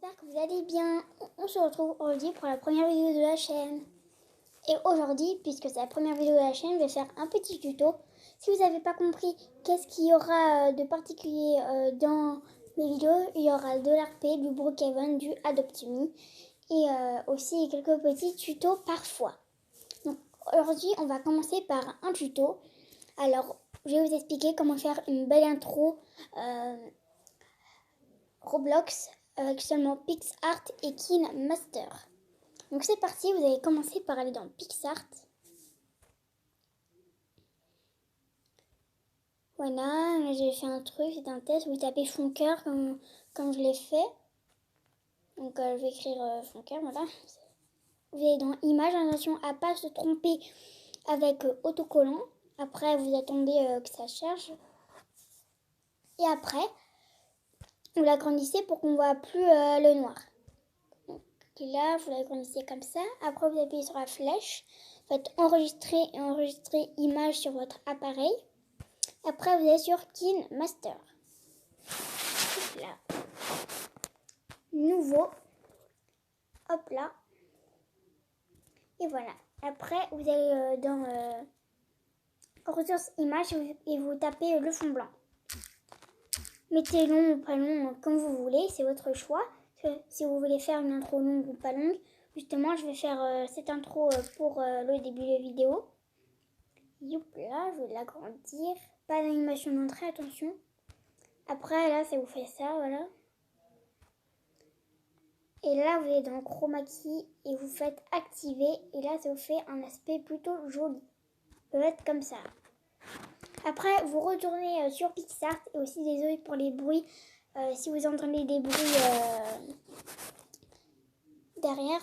j'espère que vous allez bien. On se retrouve aujourd'hui pour la première vidéo de la chaîne. Et aujourd'hui, puisque c'est la première vidéo de la chaîne, je vais faire un petit tuto. Si vous n'avez pas compris qu'est-ce qu'il y aura de particulier dans mes vidéos, il y aura de l'RP, du Brookhaven, du Adopt-Me et aussi quelques petits tutos parfois. Donc aujourd'hui, on va commencer par un tuto. Alors, je vais vous expliquer comment faire une belle intro Roblox avec seulement PixArt et KineMaster. Donc c'est parti, vous allez commencer par aller dans PixArt. Voilà, là j'ai fait un truc, c'est un test, vous tapez fond cœur comme je l'ai fait. Donc je vais écrire fond cœur, voilà. Vous allez dans Images, attention à ne pas se tromper avec autocollant. Après vous attendez que ça charge. Et après, vous l'agrandissez pour qu'on ne voit plus le noir. Et là, vous l'agrandissez comme ça. Après, vous appuyez sur la flèche. Faites enregistrer et enregistrer image sur votre appareil. Après, vous allez sur KineMaster. Là. Nouveau. Hop là. Et voilà. Après, vous allez dans ressources images et vous tapez le fond blanc. Mettez long ou pas long comme vous voulez. C'est votre choix. Si vous voulez faire une intro longue ou pas longue. Justement, je vais faire cette intro pour le début de la vidéo. Youp, là, je vais l'agrandir. Pas d'animation d'entrée, attention. Après, là, ça vous fait ça, voilà. Et là, vous allez dans Chroma Key et vous faites activer. Et là, ça vous fait un aspect plutôt joli. Ça peut être comme ça. Après, vous retournez sur PixArt et aussi désolé pour les bruits. Si vous entendez des bruits derrière,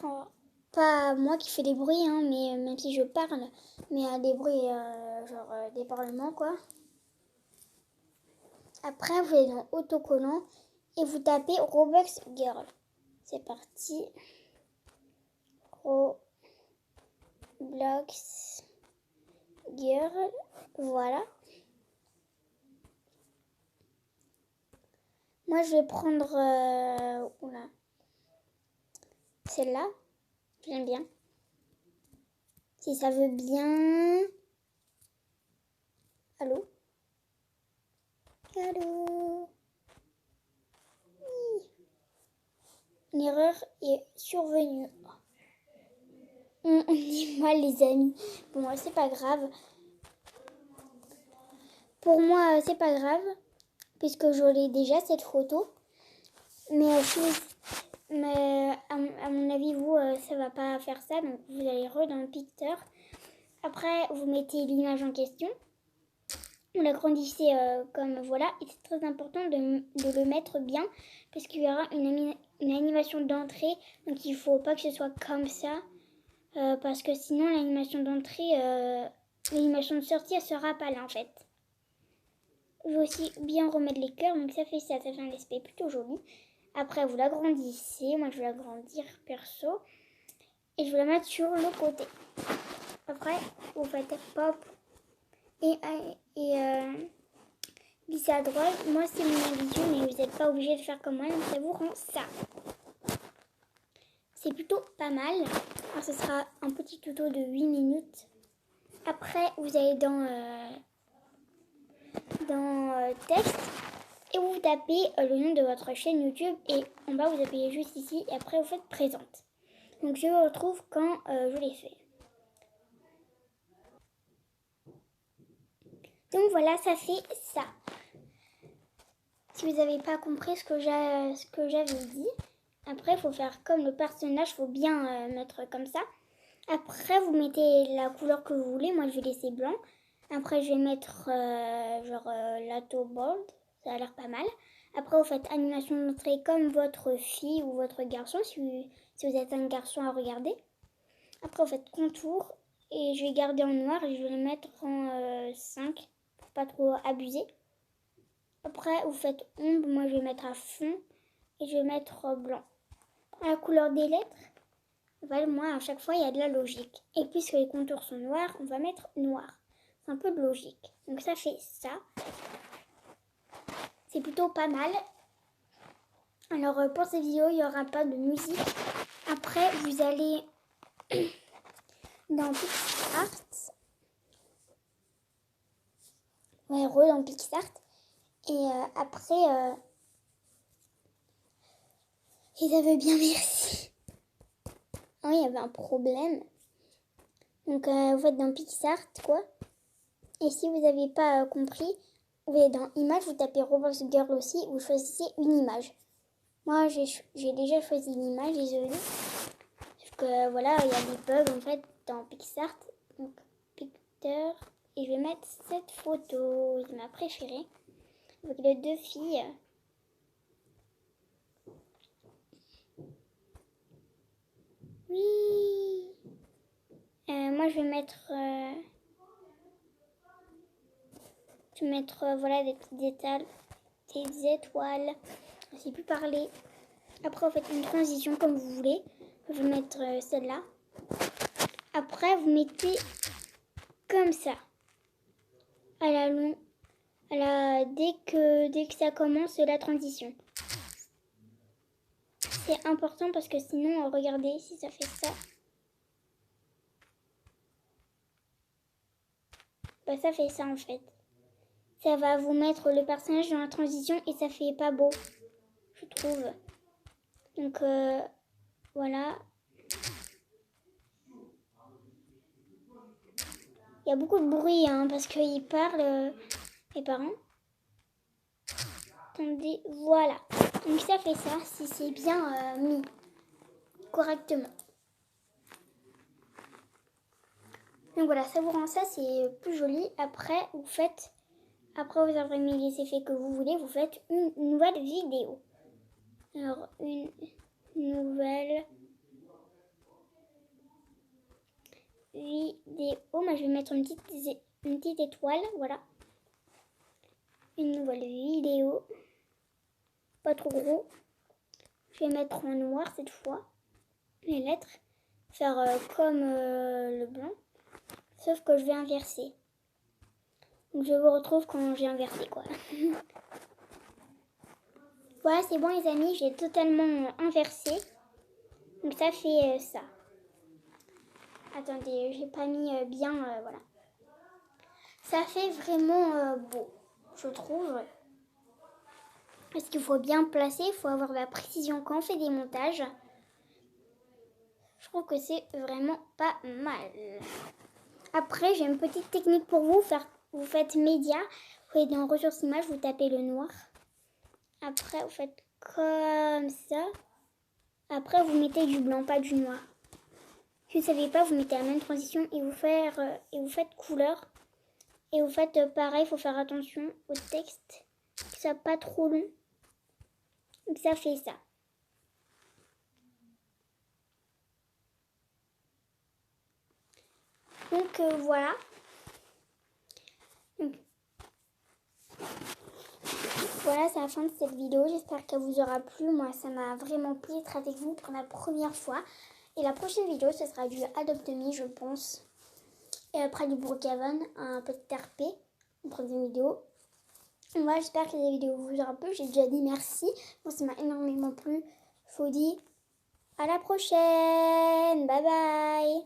pas moi qui fais des bruits, hein, mais même si je parle, mais des bruits genre des parlements quoi. Après, vous allez dans autocollant et vous tapez Roblox Girl. C'est parti. Roblox Girl. Voilà. Moi, je vais prendre celle-là. J'aime bien. Si ça veut bien. Allô? Allô? Oui. Une erreur est survenue. On dit mal les amis. Bon, c'est pas grave. Pour moi, c'est pas grave. Puisque je l'ai déjà cette photo. Mais, à mon avis, vous, ça va pas faire ça. Donc vous allez dans le picture. Après, vous mettez l'image en question. Vous l'agrandissez comme voilà. Et c'est très important de le mettre bien. Parce qu'il y aura une animation d'entrée. Donc il faut pas que ce soit comme ça. Parce que sinon l'animation d'entrée, l'animation de sortie, elle sera pas là en fait. Je vais aussi bien remettre les cœurs. Donc ça fait ça fait un aspect plutôt joli. Après, vous l'agrandissez. Moi, je vais l'agrandir perso. Et je vais la mettre sur le côté. Après, vous faites pop. Et glisser à droite. Moi, c'est mon habitude, mais vous n'êtes pas obligé de faire comme moi. Donc, ça vous rend ça. C'est plutôt pas mal. Alors, ce sera un petit tuto de 8 minutes. Après, vous allez dans texte. Et vous tapez le nom de votre chaîne YouTube et en bas vous appuyez juste ici et après vous faites présente. Donc je vous retrouve quand je l'ai fait. Donc voilà, ça fait ça. Si vous n'avez pas compris ce que j'avais dit, après il faut faire comme le personnage, il faut bien mettre comme ça. Après vous mettez la couleur que vous voulez, moi je vais laisser blanc. Après je vais mettre lato bold, ça a l'air pas mal. Après, vous faites animation d'entrée comme votre fille ou votre garçon, si vous êtes un garçon à regarder. Après, vous faites contour et je vais garder en noir et je vais le mettre en 5 pour pas trop abuser. Après, vous faites ombre, moi je vais mettre à fond et je vais mettre blanc. À la couleur des lettres, moi à chaque fois il y a de la logique. Et puisque les contours sont noirs, on va mettre noir. C'est un peu de logique. Donc ça fait ça. C'est plutôt pas mal. Alors pour cette vidéo, il n'y aura pas de musique. Après, vous allez dans PixArt. Ouais, dans PixArt. Et après, ils avaient bien merci. Ah oui, il y avait un problème. Donc vous faites dans PixArt, quoi. Et si vous n'avez pas compris, vous allez dans Images, vous tapez Roblox Girl aussi, vous choisissez une image. Moi, j'ai déjà choisi une image, désolée. Parce que voilà, il y a des bugs en fait dans PixArt. Donc, Picture. Et je vais mettre cette photo, c'est ma préférée. Avec les deux filles. Oui. Moi, je vais mettre... voilà, des petites étoiles. Des étoiles. Je ne sais plus parler. Après, vous faites une transition comme vous voulez. Je vais mettre celle-là. Après, vous mettez comme ça. À la longue. Dès que ça commence la transition. C'est important parce que sinon, regardez si ça fait ça. Bah, ça fait ça en fait. Ça va vous mettre le personnage dans la transition et ça fait pas beau, je trouve. Donc voilà. Il y a beaucoup de bruit hein, parce qu'ils parlent, les parents. Attendez, voilà. Donc ça fait ça si c'est bien mis correctement. Donc voilà, ça vous rend ça, c'est plus joli. Après, après vous avez mis les effets que vous voulez, vous faites une nouvelle vidéo. Alors, une nouvelle vidéo. Moi, je vais mettre une petite étoile, voilà. Une nouvelle vidéo. Pas trop gros. Je vais mettre en noir cette fois. Les lettres. Faire comme le blanc. Sauf que je vais inverser. Donc je vous retrouve quand j'ai inversé quoi. Voilà, c'est bon les amis, j'ai totalement inversé. Donc ça fait ça. Attendez, j'ai pas mis bien, voilà. Ça fait vraiment beau, je trouve. Parce qu'il faut bien placer, il faut avoir de la précision quand on fait des montages. Je trouve que c'est vraiment pas mal. Après, j'ai une petite technique pour vous. Vous faites média, vous allez dans ressources images, vous tapez le noir. Après, vous faites comme ça. Après, vous mettez du blanc, pas du noir. Si vous ne savez pas, vous mettez la même transition et vous faites couleur. Et vous faites pareil, il faut faire attention au texte, que ça soit pas trop long. Donc ça fait ça. Donc voilà. Donc, voilà, c'est la fin de cette vidéo. J'espère qu'elle vous aura plu. Moi, ça m'a vraiment plu d'être avec vous pour la première fois. Et la prochaine vidéo, ce sera du Adopt Me, je pense. Et après du Brookhaven, un petit RP. Une troisième vidéo. Et voilà, j'espère que la vidéo vous aura plu. J'ai déjà dit merci. Moi, ça m'a énormément plu. Je vous dis à la prochaine.